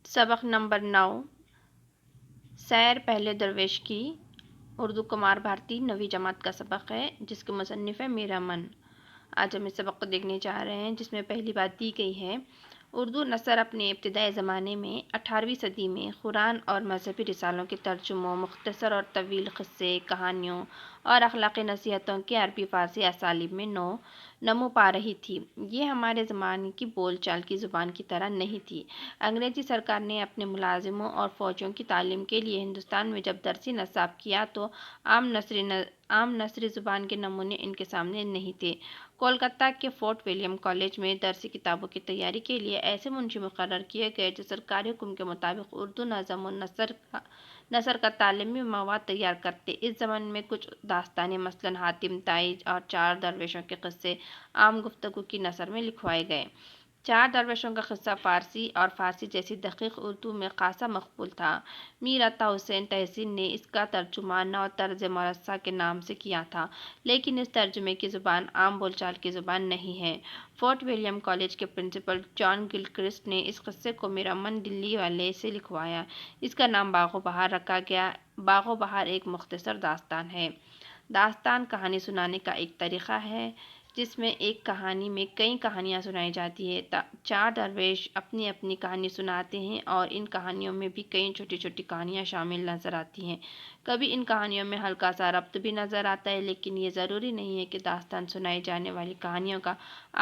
سبق نمبر 9 سیر پہلے درویش کی اردو کمار بھارتی 9ویں جماعت کا سبق ہے جس کے مصنف ہے میرا من۔ آج ہم اس سبق کو دیکھنے جا رہے ہیں جس میں پہلی بات دی گئی ہے اردو نثر اپنے ابتدائی زمانے میں 18ویں صدی میں قرآن اور مذہبی رسالوں کے ترجموں، مختصر اور طویل قصے، کہانیوں اور اخلاقی نصیحتوں کے عربی فارسی اسالیب میں نمو پا رہی تھی۔ یہ ہمارے زمانے کی بول چال کی زبان کی طرح نہیں تھی۔ انگریزی سرکار نے اپنے ملازموں اور فوجیوں کی تعلیم کے لیے ہندوستان میں جب درسی نصاب کیا تو عام نثری زبان کے نمونے ان کے سامنے نہیں تھے۔ کولکتہ کے فورٹ ولیم کالج میں درسی کتابوں کی تیاری کے لیے ایسے منشی مقرر کیے گئے جو سرکاری حکم کے مطابق اردو نظم و نثر کا تعلیمی مواد تیار کرتے۔ اس زمانے میں کچھ داستانیں مثلاً حاتم طائی اور 4 درویشوں کے قصے عام گفتگو کی نثر میں لکھوائے گئے۔ 4 درویشوں کا قصہ فارسی اور فارسی جیسی دقیق اردو میں خاصا مقبول تھا۔ میر عطا حسین تحسین نے اس کا ترجمہ نو طرز مرصع کے نام سے کیا تھا، لیکن اس ترجمے کی زبان عام بول چال کی زبان نہیں ہے۔ فورٹ ولیم کالج کے پرنسپل جان گلکرسٹ نے اس قصے کو میرا من دلی والے سے لکھوایا۔ اس کا نام باغ و بہار رکھا گیا۔ باغ و بہار ایک مختصر داستان ہے۔ داستان کہانی سنانے کا ایک طریقہ ہے جس میں ایک کہانی میں کئی کہانیاں سنائی جاتی ہیں۔ 4 درویش اپنی اپنی کہانی سناتے ہیں اور ان کہانیوں میں بھی کئی چھوٹی چھوٹی کہانیاں شامل نظر آتی ہیں۔ کبھی ان کہانیوں میں ہلکا سا ربط بھی نظر آتا ہے، لیکن یہ ضروری نہیں ہے کہ داستان سنائی جانے والی کہانیوں کا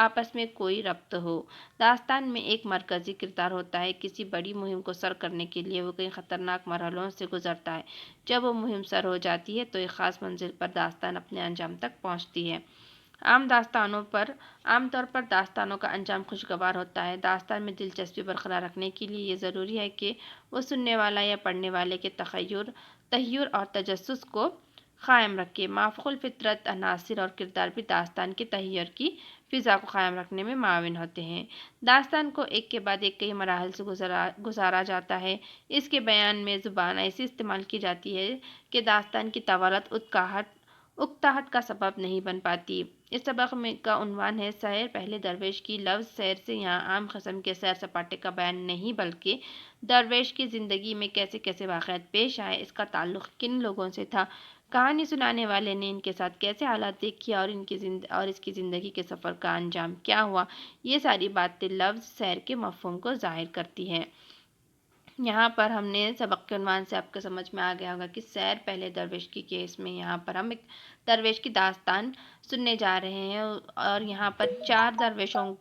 آپس میں کوئی ربط ہو۔ داستان میں ایک مرکزی کردار ہوتا ہے۔ کسی بڑی مہم کو سر کرنے کے لیے وہ کئی خطرناک مرحلوں سے گزرتا ہے۔ جب وہ مہم سر ہو جاتی ہے تو ایک خاص منزل پر داستان اپنے انجام تک پہنچتی ہے۔ عام طور پر داستانوں کا انجام خوشگوار ہوتا ہے۔ داستان میں دلچسپی برقرار رکھنے کے لیے یہ ضروری ہے کہ وہ سننے والا یا پڑھنے والے کے تخیل اور تجسس کو قائم رکھے۔ مافوق الفطرت عناصر اور کردار بھی داستان کے تخیل کی فضا کو قائم رکھنے میں معاون ہوتے ہیں۔ داستان کو ایک کے بعد ایک کئی مراحل سے گزارا جاتا ہے۔ اس کے بیان میں زبان ایسی استعمال کی جاتی ہے کہ داستان کی طوالت اکتاہٹ کا سبب نہیں بن پاتی۔ اس سبق کا عنوان ہے سیر پہلے درویش کی۔ لفظ سیر سے یہاں عام قسم کے سیر سپاٹے کا بیان نہیں بلکہ درویش کی زندگی میں کیسے کیسے واقعات پیش آئے، اس کا تعلق کن لوگوں سے تھا، کہانی سنانے والے نے ان کے ساتھ کیسے حالات دیکھے اور اس کی زندگی کے سفر کا انجام کیا ہوا، یہ ساری باتیں لفظ سیر کے مفہوم کو ظاہر کرتی ہیں۔ یہاں پر ہم نے سبق کے عنوان سے آپ کو سمجھ میں آ گیا ہوگا کہ سیر پہلے درویش کی کیس میں یہاں پر ہم ایک درویش کی داستان سننے جا رہے ہیں اور یہاں پر 4 درویشوں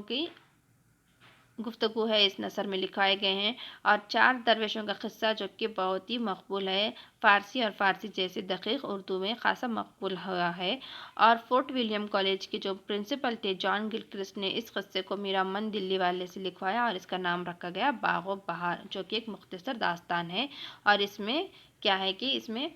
کی گفتگو ہے اس نثر میں لکھائے گئے ہیں اور 4 درویشوں کا قصہ جو کہ بہت ہی مقبول ہے، فارسی اور فارسی جیسے دقیق اردو میں خاصا مقبول ہوا ہے۔ اور فورٹ ولیم کالج کے جو پرنسپل تھے جان گلکرسٹ نے اس قصے کو میرا من دلی والے سے لکھوایا اور اس کا نام رکھا گیا باغ و بہار، جو کہ ایک مختصر داستان ہے۔ اور اس میں کیا ہے کہ اس میں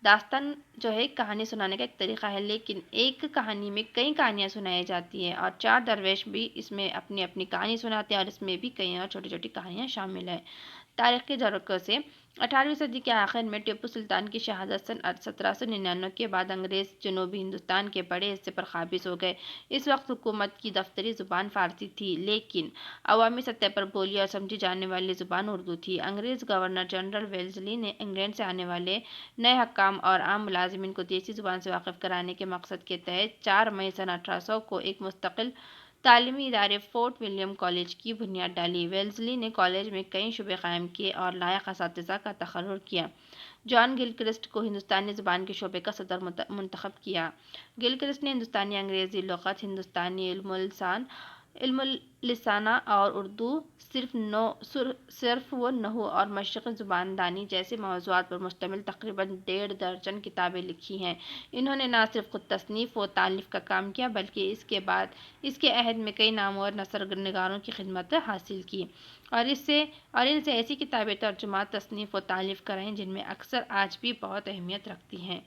داستان جو ہے کہانی سنانے کا ایک طریقہ ہے، لیکن ایک کہانی میں کئی کہانیاں سنائی جاتی ہیں اور 4 درویش بھی اس میں اپنی اپنی کہانی سناتے ہیں اور اس میں بھی کئی اور چھوٹی چھوٹی کہانیاں شامل ہیں۔ تاریخی جھروکوں سے 18ویں صدی کے آخر میں ٹیپو سلطان کی شہادت سن 1799 کے بعد انگریز جنوبی ہندوستان کے بڑے حصے پر قابض ہو گئے۔ اس وقت حکومت کی دفتری زبان فارسی تھی، لیکن عوامی سطح پر بولی اور سمجھی جانے والی زبان اردو تھی۔ انگریز گورنر جنرل ویلزلی نے انگلینڈ سے آنے والے نئے حکام اور عام ملازمین کو دیسی زبان سے واقف کرانے کے مقصد کے تحت 4 مئی سن 1800 کو ایک مستقل تعلیمی ادارے فورٹ ولیم کالج کی بنیاد ڈالی۔ ویلزلی نے کالج میں کئی شعبے قائم کیے اور لائق اساتذہ کا تقرر کیا۔ جان گلکرسٹ کو ہندوستانی زبان کے شعبے کا صدر منتخب کیا۔ گلکرسٹ نے ہندوستانی، انگریزی لغت، ہندوستانی علم السانہ اور اردو صرف و نحو اور مشرقی زبان دانی جیسے موضوعات پر مشتمل تقریباً 1.5 درجن کتابیں لکھی ہیں۔ انہوں نے نہ صرف خود تصنیف و تالیف کا کام کیا بلکہ اس کے عہد میں کئی نامور نثر نگاروں کی خدمت حاصل کی اور ان سے ایسی کتابیں ترجمات، تصنیف و تالیف کرائیں جن میں اکثر آج بھی بہت اہمیت رکھتی ہیں۔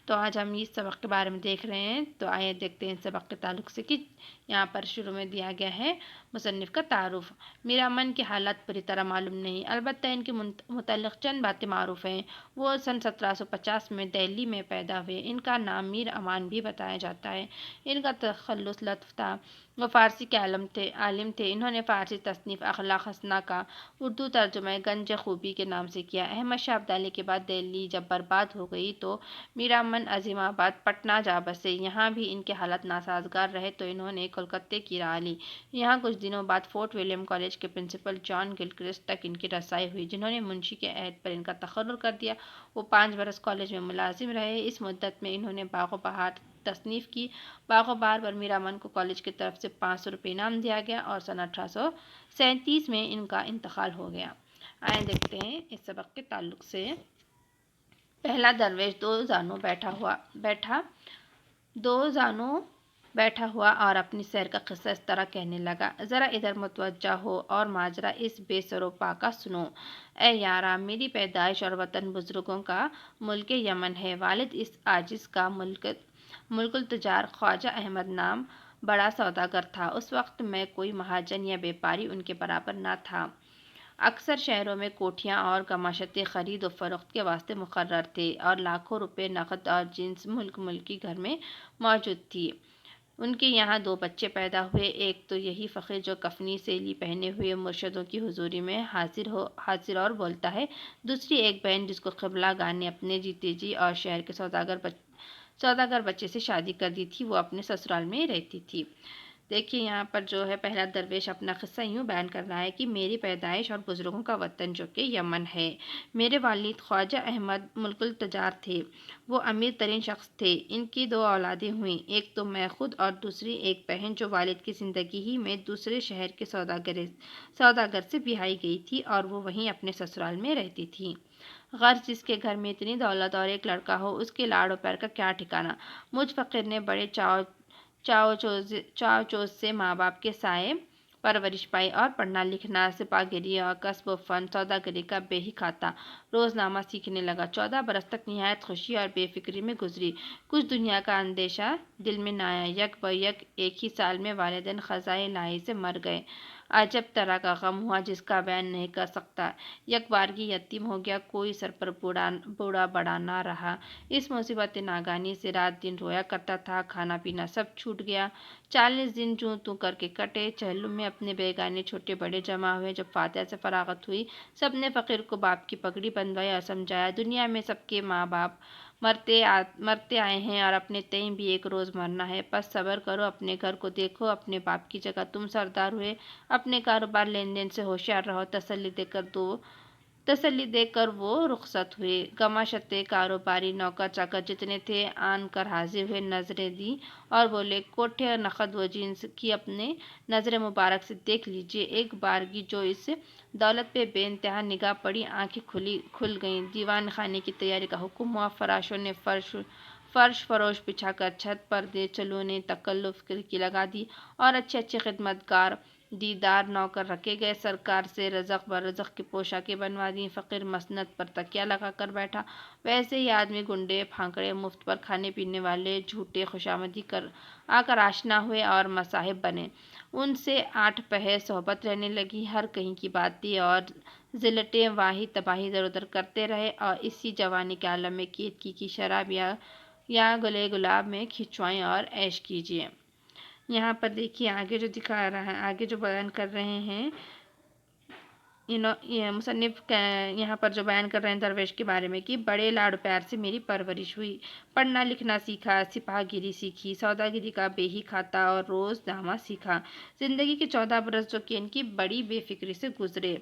تو آج ہم اس سبق کے بارے میں دیکھ رہے ہیں، تو آئیے دیکھتے ہیں اس سبق کے تعلق سے کہ یہاں پر شروع میں دیا گیا ہے مصنف کا تعارف۔ میرا من کی حالت پوری طرح معلوم نہیں، البتہ ان کے متعلق چند باتیں معروف ہیں۔ وہ سن 1750 میں دہلی میں پیدا ہوئے۔ ان کا نام میر امان بھی بتایا جاتا ہے۔ ان کا تخلص لطف تھا۔ وہ فارسی کے عالم تھے۔ انہوں نے فارسی تصنیف اخلاق حسنہ کا اردو ترجمہ گنج خوبی کے نام سے کیا۔ احمد شاہ ابدالی کے بعد دہلی جب برباد ہو گئی تو میر امن عظیم آباد پٹنہ جا بسے۔ یہاں بھی ان کے حالات ناسازگار رہے تو انہوں نے کلکتے کی راہ لی۔ یہاں کچھ دنوں بعد فورٹ ولیم کالج کے پرنسپل جان گلکرسٹ تک ان کی رسائی ہوئی، جنہوں نے منشی کے عہد پر ان کا تقرر کر دیا۔ وہ 5 برس کالج میں ملازم رہے۔ اس مدت میں انہوں نے باغ و بہار تصنیف کی۔ باغ و بہار پر میر امن کو کالج کی طرف سے 500 روپے انعام دیا گیا اور سن 1837 میں ان کا انتقال ہو گیا۔ آئیں دیکھتے ہیں اس سبق کے تعلق سے۔ پہلا درویش دو زانوں بیٹھا ہوا اور اپنی سیر کا قصہ اس طرح کہنے لگا، ذرا ادھر متوجہ ہو اور ماجرا اس بے سر و پا کا سنو۔ اے یارا، میری پیدائش اور وطن بزرگوں کا ملک یمن ہے۔ والد اس عاجز کا ملک التجار خواجہ احمد نام بڑا سوداگر تھا۔ اس وقت میں کوئی مہاجن یا بیپاری ان کے برابر نہ تھا۔ اکثر شہروں میں کوٹھیاں اور گماشتیں خرید و فروخت کے واسطے مقرر تھے اور لاکھوں روپے نقد اور جنس ملکی گھر میں موجود تھی۔ ان کے یہاں 2 بچے پیدا ہوئے، ایک تو یہی فقیر جو کفنی سیلی پہنے ہوئے مرشدوں کی حضوری میں حاضر اور بولتا ہے، دوسری ایک بہن جس کو قبلہ گاہ نے اپنے جیتے جی اور شہر کے سوداگر بچے سے شادی کر دی تھی، وہ اپنے سسرال میں رہتی تھی۔ دیکھیے یہاں پر جو ہے پہلا درویش اپنا قصہ یوں بیان کر رہا ہے کہ میری پیدائش اور بزرگوں کا وطن جو کہ یمن ہے۔ میرے والد خواجہ احمد ملک التجار تھے، وہ امیر ترین شخص تھے۔ ان کی 2 اولادیں ہوئیں، ایک تو میں خود اور دوسری ایک بہن جو والد کی زندگی ہی میں دوسرے شہر کے سوداگر سے بیاہی گئی تھی اور وہ وہیں اپنے سسرال میں رہتی تھی۔ غرض جس کے گھر میں اتنی دولت اور ایک لڑکا ہو، اس کے لاڑ و پیار کا کیا ٹھکانا۔ مجھ فقیر نے بڑے چاو چوز سے ماں باپ کے سائے پرورش پائی اور پڑھنا لکھنا، سپاہیگری اور کسب و فن سوداگری کا بے ہی کھاتا روزنامہ سیکھنے لگا۔ 14 برس تک نہایت خوشی اور بے فکری میں گزری۔ کچھ دنیا کا اندیشہ دل میں نہ آیا۔ یک بہ یک ایک ہی سال میں والدین قضائے الہی سے مر گئے۔ عجب طرح کا غم ہوا جس کا بیان نہیں کر سکتا۔ یک بارگی یتیم ہو گیا، کوئی سر پر بوڑھا بڑا نہ رہا۔ اس مصیبت ناگہانی سے رات دن رویا کرتا تھا، کھانا پینا سب چھوٹ گیا۔ 40 دن جوں توں کر کے کٹے۔ چہلم میں اپنے بیگانے چھوٹے بڑے جمع ہوئے۔ جب فاتحہ سے فراغت ہوئی، سب نے فقیر کو باپ کی پگڑی بندھوائی اور سمجھایا، دنیا میں سب کے ماں باپ مرتے آئے ہیں اور اپنے تئیں بھی ایک روز مرنا ہے، پس صبر کرو، اپنے گھر کو دیکھو، اپنے باپ کی جگہ تم سردار ہوئے، اپنے کاروبار لین دین سے ہوشیار رہو۔ تسلی دے کر وہ رخصت ہوئے۔ گماشتے کاروباری نوکر چاکر جتنے تھے آن کر حاضر ہوئے، نظریں دیں اور بولے، کوٹھے نقد و جنس کی اپنے نظر مبارک سے دیکھ لیجئے۔ ایک بارگی جو اس دولت پہ بے انتہا نگاہ پڑی، آنکھیں کھل گئیں۔ دیوان خانے کی تیاری کا حکم ہوا۔ فراشوں نے فرش فروش بچھا کر چھت پردے چلونے تکلف کی لگا دی اور اچھے خدمتگار دیدار نوکر رکھے گئے۔ سرکار سے رزق برزق کی پوشاکیں بنوا دیں۔ فقیر مسند پر تکیہ لگا کر بیٹھا۔ ویسے ہی آدمی گنڈے پھانکڑے مفت پر کھانے پینے والے جھوٹے خوشامدی آ کر آشنا ہوئے اور مصاحب بنے۔ ان سے 8 پہر صحبت رہنے لگی۔ ہر کہیں کی باتیں اور ذلتیں واہی تباہی ادھر ادھر کرتے رہے اور اسی جوانی کے عالم میں کیتکی کی شراب یا گلے گلاب میں کھنچوائیں اور عیش کیجیے۔ یہاں پر دیکھیے آگے جو دکھا رہا ہے، آگے جو بیان کر رہے ہیں مصنف یہاں پر جو بیان کر رہے ہیں درویش کے بارے میں کہ بڑے لاڑ پیار سے میری پرورش ہوئی، پڑھنا لکھنا سیکھا، سپاہ گیری سیکھی، سوداگری کا بے ہی کھاتا اور روزنامہ سیکھا۔ زندگی کے 14 برس جو کہ ان کی بڑی بے فکری سے گزرے،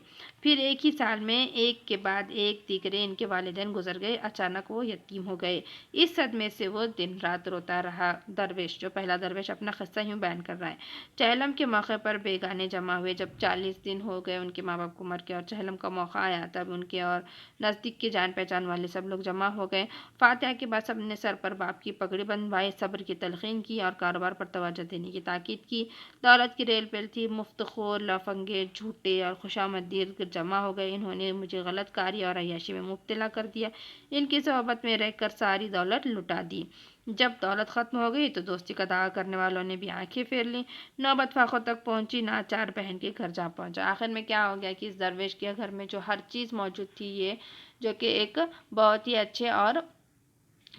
پھر ایک ہی سال میں ایک کے بعد ایک دیگرے ان کے والدین گزر گئے۔ اچانک وہ یتیم ہو گئے۔ اس صدمے سے وہ دن رات روتا رہا۔ درویش جو پہلا درویش اپنا قصہ یوں بیان کر رہا ہے، چہلم کے موقع پر بیگانے جمع ہوئے۔ جب 40 دن ہو گئے ان کے ماں باپ کو مر کے اور چہلم کا موقع آیا، تب ان کے اور نزدیک کے جان پہچان والے سب لوگ جمع ہو گئے۔ فاتحہ کے بعد سب نے سر پر باپ کی پگڑی بندھوائی، صبر کی تلقین کی اور کاروبار پر توجہ دینے کی تاکید کی۔ دولت کی ریل پیل تھی، مفت خور لفنگے جھوٹے اور خوشامدید جمع ہو گئے۔ انہوں نے مجھے غلط کاری اور عیاشی میں مبتلا کر دیا، ان کی صحبت میں رہ کر ساری دولت لٹا دی۔ جب دولت ختم ہو گئی تو دوستی کا دعویٰ کرنے والوں نے بھی آنکھیں پھیر لیں۔ نوبت فاقوں تک پہنچی، ناچار بہن کے گھر جا پہنچا۔ آخر میں کیا ہو گیا کہ اس درویش کے گھر میں جو ہر چیز موجود تھی، یہ جو کہ ایک بہت ہی اچھے اور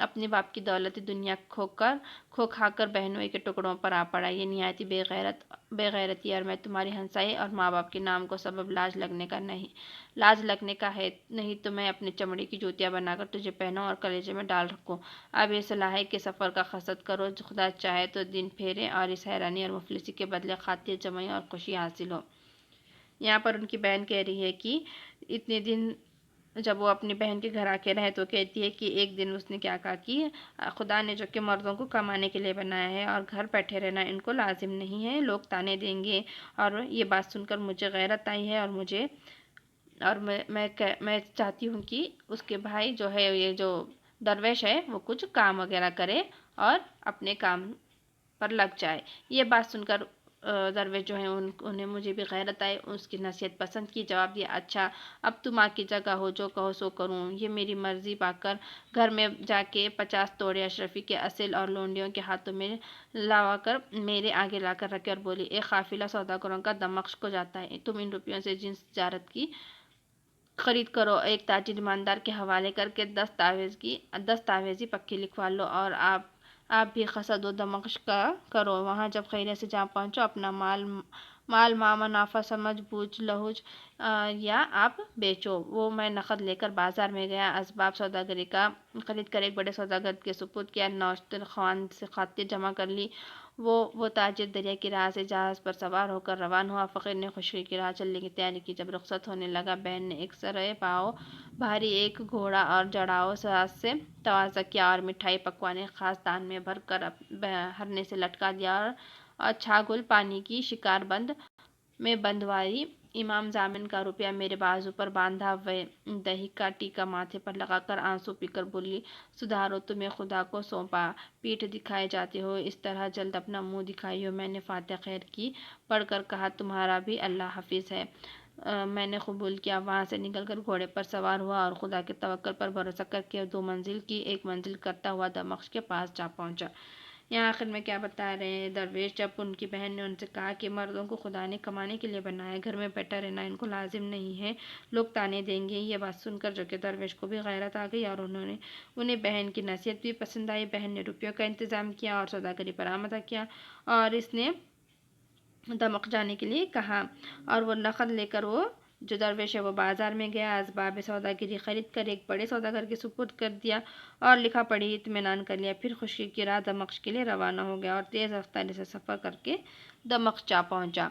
اپنے باپ کی دولت دنیا کھو کھا کر بہنوئی کے ٹکڑوں پر آ پڑا۔ یہ نہایت بے غیرتی اور میں تمہاری ہمسائے اور ماں باپ کے نام کو سبب لاج لگنے کا ہے، نہیں تو میں اپنے چمڑے کی جوتیاں بنا کر تجھے پہنوں اور کلیجے میں ڈال رکھوں۔ اب یہ صلاح ہے کہ سفر کا قصد کرو، خدا چاہے تو دن پھیرے اور اس حیرانی اور مفلسی کے بدلے خاطر جمعی اور خوشی حاصل ہو۔ یہاں پر ان کی بہن کہہ رہی ہے کہ اتنے دن جب وہ اپنی بہن کے گھر آ کے رہے تو کہتی ہے کہ ایک دن اس نے کیا کہا کہ خدا نے جو کہ مردوں کو کمانے کے لیے بنایا ہے اور گھر بیٹھے رہنا ان کو لازم نہیں ہے، لوگ تانے دیں گے۔ اور یہ بات سن کر مجھے غیرت آئی ہے اور میں چاہتی ہوں کہ اس کے بھائی جو ہے، یہ جو درویش ہے، وہ کچھ کام وغیرہ کرے اور اپنے کام پر لگ جائے۔ یہ بات سن کر درویش جو ہیں انہیں مجھے بھی غیرت آئی، اس کی نصیحت پسند کی، جواب دیا اچھا اب تم ماں کی جگہ ہو، جو کہو سو کروں۔ یہ میری مرضی پا کر گھر میں جا کے 50 توڑے اشرفی کے اصل اور لونڈیوں کے ہاتھوں میں لاوا کر میرے آگے لا کر رکھے اور بولی ایک قافلہ سوداگروں کا دمشق کو جاتا ہے، تم ان روپیوں سے جنس تجارت کی خرید کرو، ایک تاجر ایماندار کے حوالے کر کے دستاویزی پکی لکھوا لو اور آپ بھی قصد و دمشق کا کرو۔ وہاں جب خیریت سے جہاں پہنچو اپنا مال منافع سمجھ بوجھ لہوج یا آپ بیچو۔ وہ میں نقد لے کر بازار میں گیا، اسباب سوداگری کا خرید کر ایک بڑے سوداگر کے سپرد کیا، نوشتر خوان سے خاطر جمع کر لی۔ وہ تاجر دریا کی راہ سے جہاز پر سوار ہو کر روان ہوا۔ فقیر نے خشکی کی راہ چلنے کی تیاری کی۔ جب رخصت ہونے لگا، بہن نے ایک سرے پاؤ بھاری ایک گھوڑا اور جڑاؤ ساز سے تواضع کیا اور مٹھائی پکوانے خاص دان میں بھر کر ہرنے سے لٹکا دیا اور چھاگل پانی کی شکار بند میں بندھوائی۔ امام ضامن کا روپیہ میرے بازو پر باندھا، دہی کا ٹیکا ماتھے پر لگا کر آنسو پی کر بولی سدھارو، تمہیں خدا کو سونپا، پیٹھ دکھائے جاتے ہو، اس طرح جلد اپنا منہ دکھائیو۔ میں نے فاتحہ خیر کی پڑھ کر کہا تمہارا بھی اللہ حافظ ہے۔ میں نے قبول کیا، وہاں سے نکل کر گھوڑے پر سوار ہوا اور خدا کے توکل پر بھروسہ کر کے 2 منزل کی ایک منزل کرتا ہوا دمشق کے پاس جا پہنچا۔ یہاں آخر میں کیا بتا رہے ہیں درویش، جب ان کی بہن نے ان سے کہا کہ مردوں کو خدا نے کمانے کے لیے بنایا ہے، گھر میں بیٹھا رہنا ان کو لازم نہیں ہے، لوگ تانے دیں گے۔ یہ بات سن کر جو کہ درویش کو بھی غیرت آ گئی اور انہیں بہن کی نصیحت بھی پسند آئی۔ بہن نے روپیوں کا انتظام کیا اور سوداگری پر آمادہ کیا اور اس نے دمشق جانے کے لیے کہا اور وہ نقد لے کر وہ جو درویش ہے وہ بازار میں گیا، اسباب سوداگری خرید کر ایک بڑے سوداگر کے سپرد کر دیا اور لکھا پڑھی اطمینان کر لیا، پھر خشکی کی راہ دمشق کے لیے روانہ ہو گیا اور تیز رفتاری سے سفر کر کے دمشق جا پہنچا۔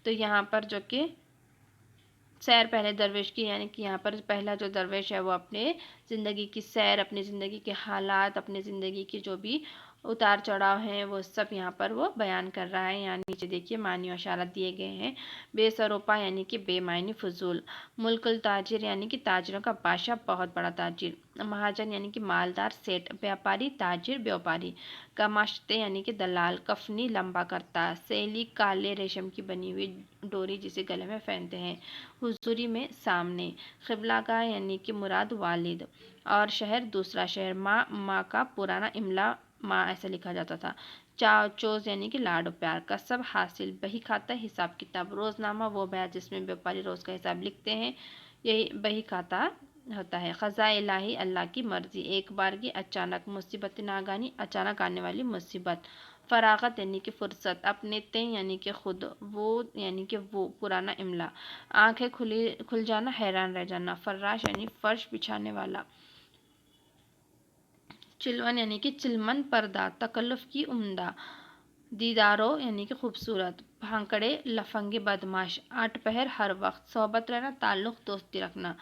تو یہاں پر جو کہ سیر پہلے درویش کی، یعنی کہ یہاں پر پہلا جو درویش ہے وہ اپنے زندگی کی سیر، اپنی زندگی کے حالات، اپنی زندگی کی جو بھی اتار چڑھاؤ ہیں وہ سب یہاں پر وہ بیان کر رہا ہے۔ یعنی نیچے دیکھیے معنی و اشارات دیے گئے ہیں۔ بے سروپا یعنی کہ بے معنی فضول، ملک التاجر یعنی کہ تاجروں کا بادشاہ، بہت بڑا تاجر، مہاجن یعنی کہ مالدار سیٹھ، بیاپاری تاجر بیوپاری، گماشتے یعنی کہ دلال، کفنی لمبا کرتا، سیلی کالے ریشم کی بنی ہوئی ڈوری جسے گلے میں پہنتے ہیں، حضوری میں سامنے، قبلہ گاہ یعنی کہ مراد والد، اور شہر دوسرا شہر، ماں کا پرانا املا ماں ایسا لکھا جاتا تھا، چوز یعنی کہ لاڈ و پیار، کسب حاصل، بہی کھاتا حساب کتاب، روزنامہ وہ بیعت جس میں بیوپاری روز کا حساب لکھتے ہیں، یہی بہی کھاتا ہوتا ہے، قضاء الہی اللہ کی مرضی، ایک بار کی اچانک، مصیبت ناگانی اچانک آنے والی مصیبت، فراغت یعنی کہ فرصت، اپنے تئیں یعنی کہ خود، وہ یعنی کہ وہ پرانا املا، آنکھیں کھل جانا حیران رہ جانا، فراش یعنی فرش بچھانے والا، چلون یعنی کہ چلمن پردہ، تکلف کی عمدہ، دیدارو یعنی کہ خوبصورت، بھانکڑے لفنگے بدماش، 8 پہر ہر وقت، صحبت رہنا تعلق دوستی رکھنا،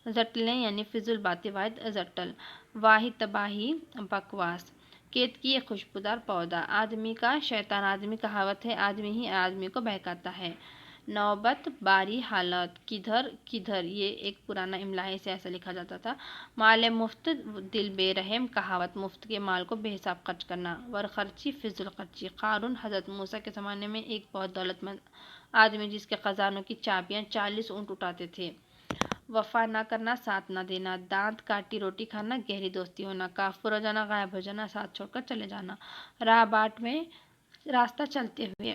زٹلیں یعنی فضول باتیں، واحد زٹل، واحد تباہی بکواس، کیتکی ایک خوشبودار پودا، آدمی کا شیطان، آدمی کہاوت ہے آدمی ہی آدمی کو بہکاتا ہے، نوبت باری حالت، کدھر یہ ایک پرانا املا ہے، اسے ایسا لکھا جاتا تھا، مال مفت دل بے رحم، کہاوت مفت کے مال کو بے حساب خرچ کرنا، ورخرچی فضول خرچی، قارون حضرت موسیٰ کے زمانے میں ایک بہت دولت مند آدمی جس کے خزانوں کی چابیاں 40 اونٹ اٹھاتے تھے، وفا نہ کرنا ساتھ نہ دینا، دانت کاٹی روٹی کھانا، گہری دوستی ہونا، کافر ہو جانا غائب ہو جانا، ساتھ چھوڑ کر چلے جانا، راہ باٹ میں راستہ چلتے ہوئے